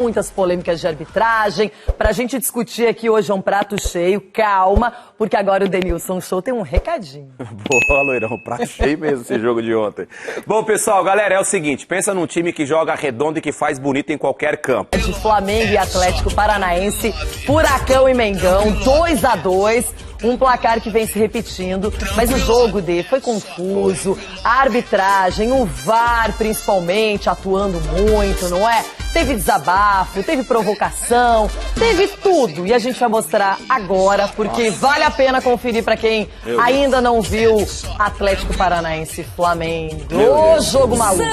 Muitas polêmicas de arbitragem. Pra gente discutir aqui hoje é um prato cheio. Calma, porque agora o Denilson Show tem um recadinho. Boa, Loirão. Prato cheio mesmo esse jogo de ontem. Bom, pessoal, galera, é o seguinte. Pensa num time que joga redondo e que faz bonito em qualquer campo. De Flamengo e Atlético Paranaense, Furacão e Mengão, 2-2. Um placar que vem se repetindo, mas o jogo dele foi confuso, a arbitragem, o VAR principalmente atuando muito, não é? Teve desabafo, teve provocação, teve tudo. E a gente vai mostrar agora, porque vale a pena conferir para quem ainda não viu Atlético Paranaense e Flamengo. Ô, jogo maluco!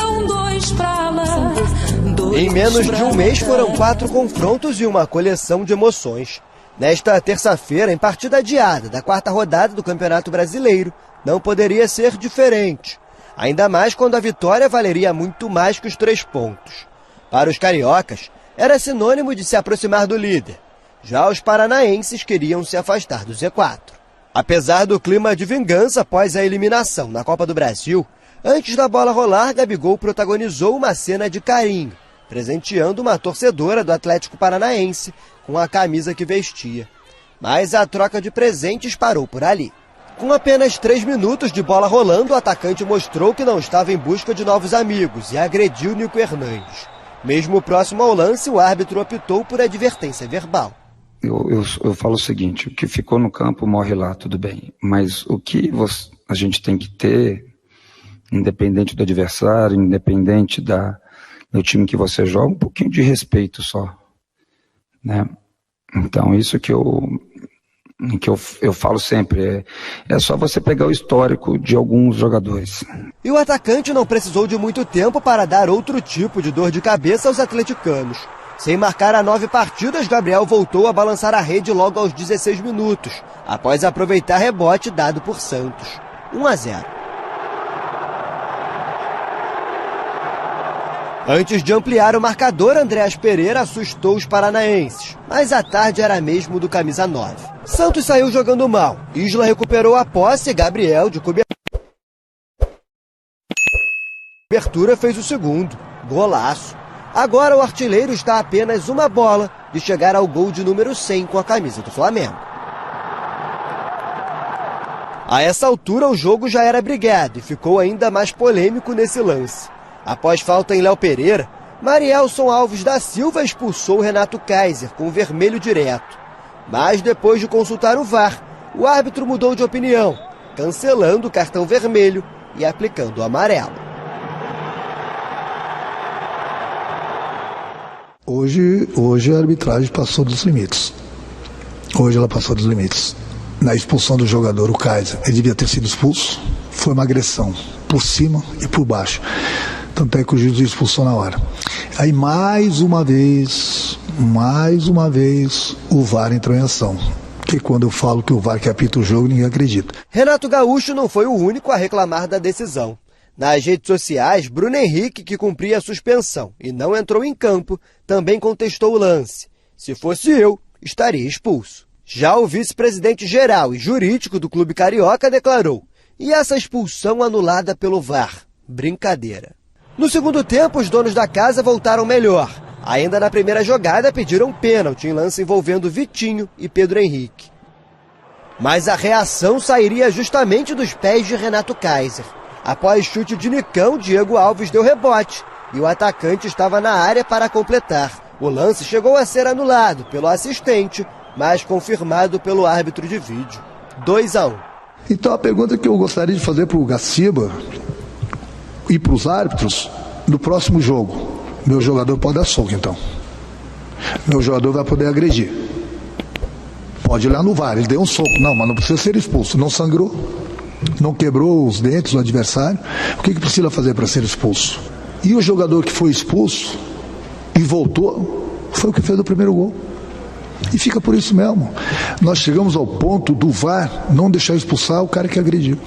Em menos de um mês foram 4 confrontos e uma coleção de emoções. Nesta terça-feira, em partida adiada da 4ª rodada do Campeonato Brasileiro, não poderia ser diferente. Ainda mais quando a vitória valeria muito mais que os 3 pontos. Para os cariocas, era sinônimo de se aproximar do líder. Já os paranaenses queriam se afastar do Z4. Apesar do clima de vingança após a eliminação na Copa do Brasil, antes da bola rolar, Gabigol protagonizou uma cena de carinho, presenteando uma torcedora do Atlético Paranaense com a camisa que vestia. Mas a troca de presentes parou por ali. Com apenas 3 minutos de bola rolando, o atacante mostrou que não estava em busca de novos amigos e agrediu Nico Hernandes. Mesmo próximo ao lance, o árbitro optou por advertência verbal. Eu falo o seguinte, o que ficou no campo morre lá, tudo bem. Mas o que a gente tem que ter, independente do adversário, independente do time que você joga, um pouquinho de respeito só, né? Então isso que eu falo sempre, é só você pegar o histórico de alguns jogadores. E o atacante não precisou de muito tempo para dar outro tipo de dor de cabeça aos atleticanos. Sem marcar a 9 partidas, Gabriel voltou a balançar a rede logo aos 16 minutos, após aproveitar rebote dado por Santos. 1-0. Antes de ampliar o marcador, Andréas Pereira assustou os paranaenses, mas a tarde era mesmo do camisa 9. Santos saiu jogando mal, Isla recuperou a posse e Gabriel, de cobertura, fez o segundo. Golaço. Agora o artilheiro está a apenas uma bola de chegar ao gol de número 100 com a camisa do Flamengo. A essa altura o jogo já era brigado e ficou ainda mais polêmico nesse lance. Após falta em Léo Pereira, Marielson Alves da Silva expulsou Renato Kaiser com vermelho direto. Mas depois de consultar o VAR, o árbitro mudou de opinião, cancelando o cartão vermelho e aplicando o amarelo. Hoje a arbitragem passou dos limites. Hoje ela passou dos limites. Na expulsão do jogador, o Kaiser, ele devia ter sido expulso. Foi uma agressão por cima e por baixo. Tanto é que o juiz expulsou na hora. Aí mais uma vez, o VAR entrou em ação. Porque quando eu falo que o VAR que apita o jogo, ninguém acredita. Renato Gaúcho não foi o único a reclamar da decisão. Nas redes sociais, Bruno Henrique, que cumpria a suspensão e não entrou em campo, também contestou o lance. Se fosse eu, estaria expulso. Já o vice-presidente geral e jurídico do clube carioca declarou: e essa expulsão anulada pelo VAR? Brincadeira. No segundo tempo, os donos da casa voltaram melhor. Ainda na primeira jogada, pediram pênalti em lance envolvendo Vitinho e Pedro Henrique. Mas a reação sairia justamente dos pés de Renato Kaiser. Após chute de Nicão, Diego Alves deu rebote e o atacante estava na área para completar. O lance chegou a ser anulado pelo assistente, mas confirmado pelo árbitro de vídeo. 2-1. Então a pergunta que eu gostaria de fazer para o Gaciba e para os árbitros, no próximo jogo, meu jogador pode dar soco então. Meu jogador vai poder agredir. Pode ir lá no VAR, ele deu um soco. Não, mas não precisa ser expulso. Não sangrou, não quebrou os dentes do adversário. O que precisa fazer para ser expulso? E o jogador que foi expulso e voltou, foi o que fez o primeiro gol. E fica por isso mesmo. Nós chegamos ao ponto do VAR não deixar expulsar o cara que agrediu.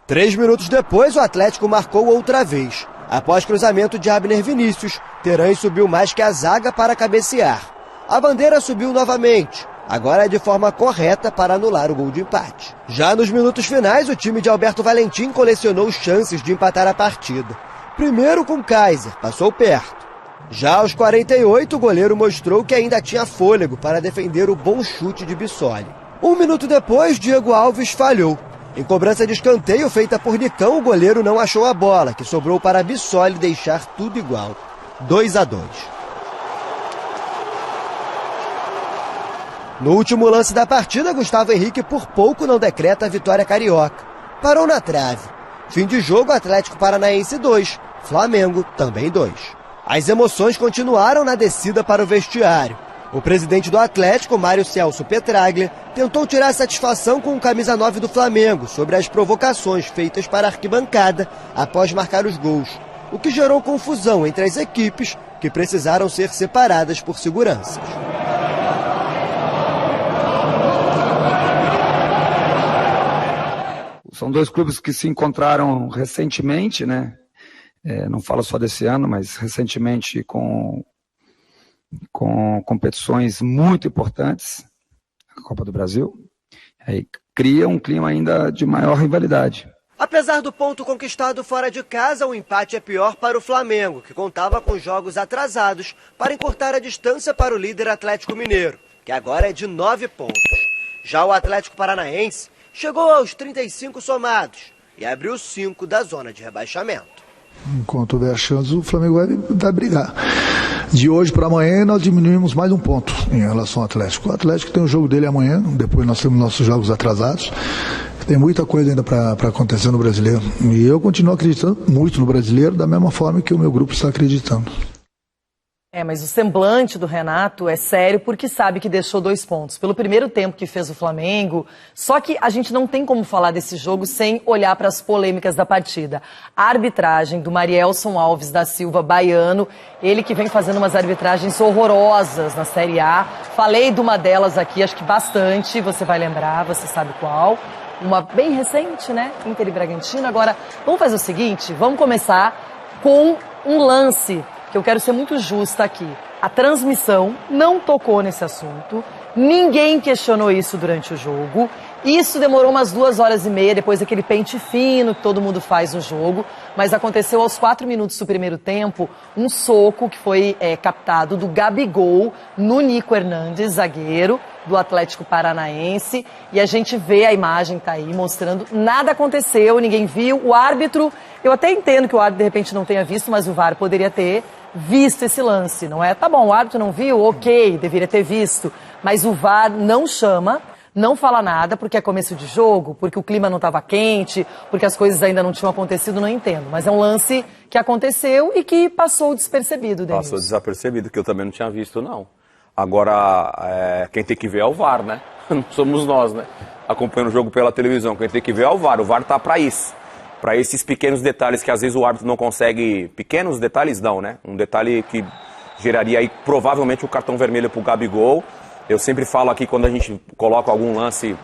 3 minutos depois, o Atlético marcou outra vez. Após cruzamento de Abner Vinícius, Terãs subiu mais que a zaga para cabecear. A bandeira subiu novamente, agora de forma correta para anular o gol de empate. Já nos minutos finais, o time de Alberto Valentim colecionou chances de empatar a partida. Primeiro com Kaiser, passou perto. Já aos 48, o goleiro mostrou que ainda tinha fôlego para defender o bom chute de Bissoli. 1 minuto depois, Diego Alves falhou. Em cobrança de escanteio feita por Nicão, o goleiro não achou a bola, que sobrou para Bissoli deixar tudo igual. 2-2. No último lance da partida, Gustavo Henrique por pouco não decreta a vitória carioca. Parou na trave. Fim de jogo, Atlético Paranaense 2, Flamengo também 2. As emoções continuaram na descida para o vestiário. O presidente do Atlético, Mário Celso Petraglia, tentou tirar satisfação com o camisa 9 do Flamengo sobre as provocações feitas para a arquibancada após marcar os gols, o que gerou confusão entre as equipes que precisaram ser separadas por seguranças. São dois clubes que se encontraram recentemente, né? Não falo só desse ano, mas recentemente com competições muito importantes, a Copa do Brasil, aí cria um clima ainda de maior rivalidade. Apesar do ponto conquistado fora de casa, o empate é pior para o Flamengo, que contava com jogos atrasados para encurtar a distância para o líder Atlético Mineiro, que agora é de 9 pontos. Já o Atlético Paranaense chegou aos 35 somados e abriu 5 da zona de rebaixamento. Enquanto houver chance, o Flamengo vai brigar. De hoje para amanhã, nós diminuímos mais um ponto em relação ao Atlético. O Atlético tem o jogo dele amanhã, depois nós temos nossos jogos atrasados. Tem muita coisa ainda para acontecer no Brasileiro. E eu continuo acreditando muito no Brasileiro, da mesma forma que o meu grupo está acreditando. Mas o semblante do Renato é sério porque sabe que deixou 2 pontos. Pelo primeiro tempo que fez o Flamengo, só que a gente não tem como falar desse jogo sem olhar para as polêmicas da partida. A arbitragem do Marielson Alves da Silva, baiano, ele que vem fazendo umas arbitragens horrorosas na Série A. Falei de uma delas aqui, acho que bastante, você vai lembrar, você sabe qual. Uma bem recente, né? Inter e Bragantino. Agora, vamos fazer o seguinte, vamos começar com um lance que eu quero ser muito justa aqui. A transmissão não tocou nesse assunto, ninguém questionou isso durante o jogo. Isso demorou umas 2h30, depois daquele pente fino que todo mundo faz no jogo, mas aconteceu aos 4 minutos do primeiro tempo, um soco que foi captado do Gabigol no Nico Hernandes, zagueiro do Atlético Paranaense, e a gente vê a imagem, tá aí, mostrando, nada aconteceu, ninguém viu, o árbitro, eu até entendo que o árbitro de repente não tenha visto, mas o VAR poderia ter visto esse lance, não é? Tá bom, o árbitro não viu, ok, deveria ter visto, mas o VAR não chama, não fala nada, porque é começo de jogo, porque o clima não estava quente, porque as coisas ainda não tinham acontecido, não entendo. Mas é um lance que aconteceu e que passou despercebido, Denilson. Passou desapercebido, que eu também não tinha visto, não. Agora, quem tem que ver é o VAR, né? Não somos nós, né? Acompanhando o jogo pela televisão. Quem tem que ver é o VAR tá para isso. Para esses pequenos detalhes que às vezes o árbitro não consegue... Pequenos detalhes não, né? Um detalhe que geraria aí provavelmente o cartão vermelho pro Gabigol. Eu sempre falo aqui, quando a gente coloca algum lance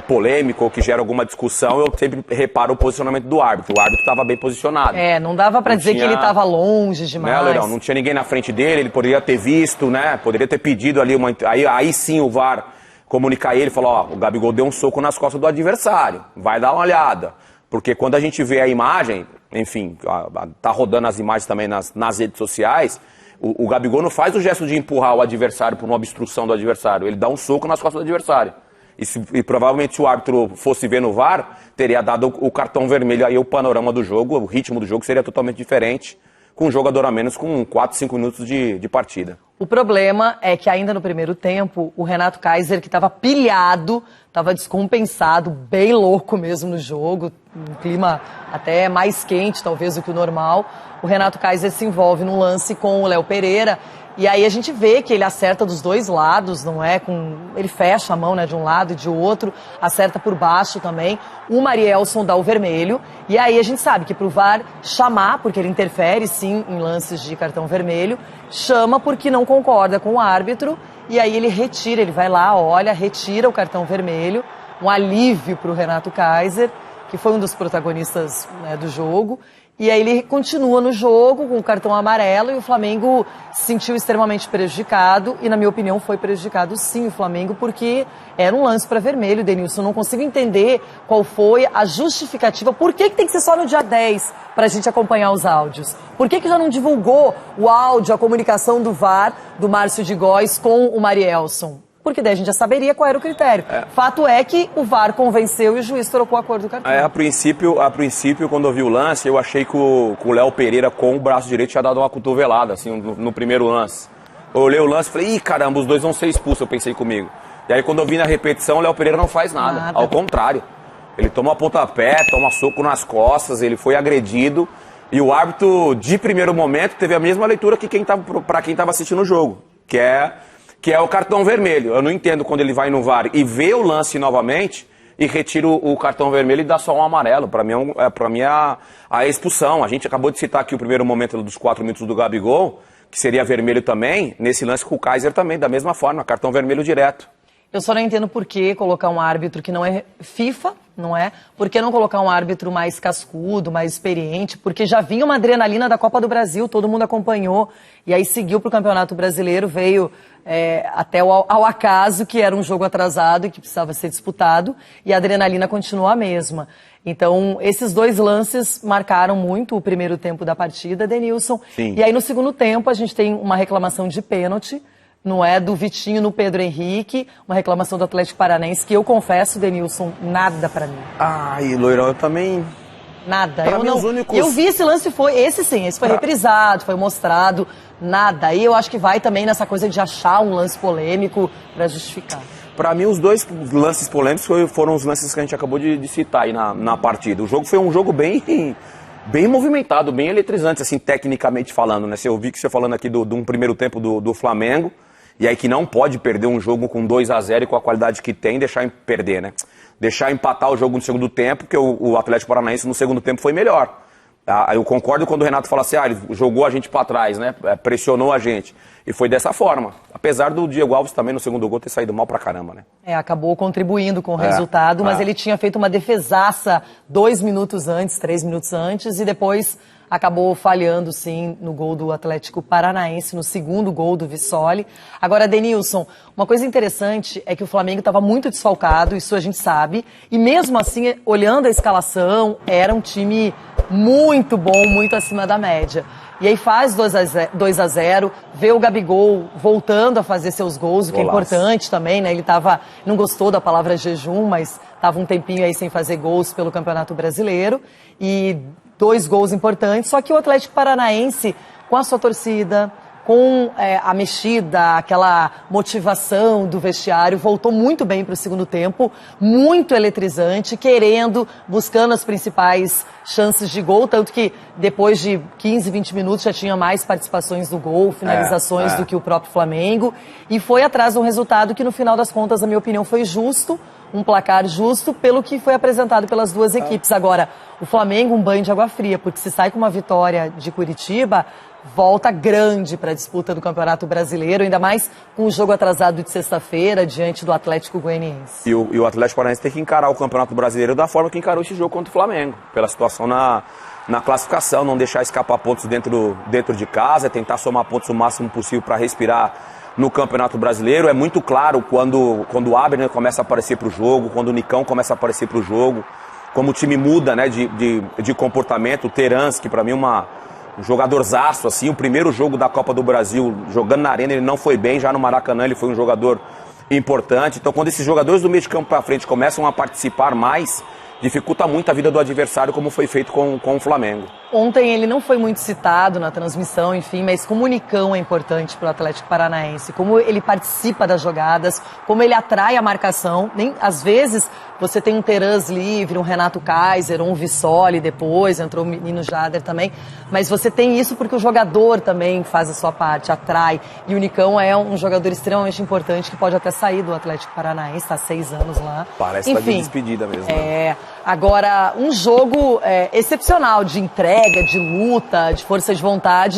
polêmico ou que gera alguma discussão, eu sempre reparo o posicionamento do árbitro. O árbitro estava bem posicionado. Não dava para dizer que ele estava longe demais. Né, Leirão? Não tinha ninguém na frente dele, ele poderia ter visto, né? Poderia ter pedido ali uma... Aí sim o VAR comunicar ele e falar, o Gabigol deu um soco nas costas do adversário, vai dar uma olhada. Porque quando a gente vê a imagem, enfim, tá rodando as imagens também nas redes sociais... O Gabigol não faz o gesto de empurrar o adversário por uma obstrução do adversário. Ele dá um soco nas costas do adversário. E provavelmente se o árbitro fosse ver no VAR, teria dado o cartão vermelho. Aí o panorama do jogo, o ritmo do jogo seria totalmente diferente, com um jogador a menos com 4, 5 minutos de partida. O problema é que ainda no primeiro tempo, o Renato Kaiser, que estava pilhado, estava descompensado, bem louco mesmo no jogo, um clima até mais quente talvez do que o normal, o Renato Kaiser se envolve num lance com o Léo Pereira, e aí a gente vê que ele acerta dos dois lados, não é? Ele fecha a mão, né, de um lado e de outro, acerta por baixo também. O Marielson dá o vermelho, e aí a gente sabe que pro VAR chamar, porque ele interfere sim em lances de cartão vermelho, chama porque não concorda com o árbitro, e aí ele retira, ele vai lá, olha, retira o cartão vermelho, um alívio pro Renato Kaiser, que foi um dos protagonistas, né, do jogo. E aí ele continua no jogo com o cartão amarelo e o Flamengo se sentiu extremamente prejudicado e, na minha opinião, foi prejudicado sim o Flamengo, porque era um lance para vermelho, Denilson. Não consigo entender qual foi a justificativa. Por que tem que ser só no dia 10 para a gente acompanhar os áudios? Por que já não divulgou o áudio, a comunicação do VAR, do Márcio de Góes com o Marielson? Porque daí a gente já saberia qual era o critério. Fato é que o VAR convenceu e o juiz trocou a cor do cartão. A princípio, quando eu vi o lance, eu achei que o Léo Pereira com o braço direito tinha dado uma cotovelada, assim, no primeiro lance. Eu olhei o lance e falei, ih, caramba, os dois vão ser expulsos, eu pensei comigo. E aí quando eu vi na repetição, o Léo Pereira não faz nada. Ao contrário. Ele toma pontapé, toma soco nas costas, ele foi agredido. E o árbitro, de primeiro momento, teve a mesma leitura que para quem estava assistindo o jogo, que é o cartão vermelho. Eu não entendo quando ele vai no VAR e vê o lance novamente e retira o cartão vermelho e dá só um amarelo. Para mim é a expulsão. A gente acabou de citar aqui o primeiro momento dos 4 minutos do Gabigol, que seria vermelho também, nesse lance com o Kaiser também, da mesma forma, cartão vermelho direto. Eu só não entendo por que colocar um árbitro que não é FIFA, não é? Por que não colocar um árbitro mais cascudo, mais experiente? Porque já vinha uma adrenalina da Copa do Brasil, todo mundo acompanhou, e aí seguiu para o Campeonato Brasileiro, veio até ao acaso que era um jogo atrasado e que precisava ser disputado, e a adrenalina continuou a mesma. Então, esses dois lances marcaram muito o primeiro tempo da partida, Denilson. Sim. E aí no segundo tempo a gente tem uma reclamação de pênalti, não é, do Vitinho no Pedro Henrique, uma reclamação do Atlético Paranaense, que eu confesso, Denilson, nada pra mim. Ai, Loirão, eu também... Nada. Pra mim, os únicos... Eu vi esse lance, esse foi reprisado, foi mostrado, nada. E eu acho que vai também nessa coisa de achar um lance polêmico pra justificar. Pra mim, os dois lances polêmicos foram os lances que a gente acabou de citar aí na partida. O jogo foi um jogo bem movimentado, bem eletrizante, assim, tecnicamente falando, né? Eu vi que você falando aqui de um primeiro tempo do Flamengo, e aí que não pode perder um jogo com 2-0 e com a qualidade que tem, deixar perder, né? Deixar empatar o jogo no segundo tempo, porque o Atlético Paranaense no segundo tempo foi melhor. Eu concordo quando o Renato fala assim, ele jogou a gente pra trás, né? Pressionou a gente. E foi dessa forma. Apesar do Diego Alves também no segundo gol ter saído mal pra caramba, né? Acabou contribuindo com o resultado, mas ele tinha feito uma defesaça 2 minutos antes, 3 minutos antes, e depois acabou falhando, sim, no gol do Atlético Paranaense, no segundo gol do Vissoli. Agora, Denilson, uma coisa interessante é que o Flamengo estava muito desfalcado, isso a gente sabe, e mesmo assim, olhando a escalação, era um time muito bom, muito acima da média. E aí faz 2-0, vê o Gabigol voltando a fazer seus gols, o que é importante também, né? Ele não gostou da palavra jejum, mas estava um tempinho aí sem fazer gols pelo Campeonato Brasileiro. E 2 gols importantes, só que o Atlético Paranaense, com a sua torcida, com a mexida, aquela motivação do vestiário, voltou muito bem para o segundo tempo, muito eletrizante, buscando as principais chances de gol, tanto que depois de 15, 20 minutos já tinha mais participações do gol, finalizações do que o próprio Flamengo, e foi atrás de um resultado que no final das contas, na minha opinião, foi justo, um placar justo pelo que foi apresentado pelas duas equipes. Agora, o Flamengo, um banho de água fria, porque se sai com uma vitória de Curitiba, volta grande para a disputa do Campeonato Brasileiro, ainda mais com o jogo atrasado de sexta-feira, diante do Atlético Goianiense. E o Atlético Paranaense tem que encarar o Campeonato Brasileiro da forma que encarou esse jogo contra o Flamengo, pela situação na classificação, não deixar escapar pontos dentro de casa, tentar somar pontos o máximo possível para respirar no Campeonato Brasileiro. É muito claro quando o Abner começa a aparecer para o jogo, quando o Nicão começa a aparecer para o jogo, como o time muda, né, de comportamento. O Terans, que para mim um jogadorzaço, assim, o primeiro jogo da Copa do Brasil, jogando na Arena, ele não foi bem, já no Maracanã ele foi um jogador importante. Então quando esses jogadores do meio de campo para frente começam a participar mais, dificulta muito a vida do adversário, como foi feito com o Flamengo. Ontem ele não foi muito citado na transmissão, enfim, mas como o Nicão é importante para o Atlético Paranaense, como ele participa das jogadas, como ele atrai a marcação. Às vezes você tem um Terans livre, um Renato Kaiser, um Vissoli depois, entrou o menino Jader também, mas você tem isso porque o jogador também faz a sua parte, atrai, e o Nicão é um jogador extremamente importante que pode até sair do Atlético Paranaense, está há 6 anos lá. Parece que está de despedida mesmo. Agora, um jogo excepcional de entrega, de luta, de força de vontade.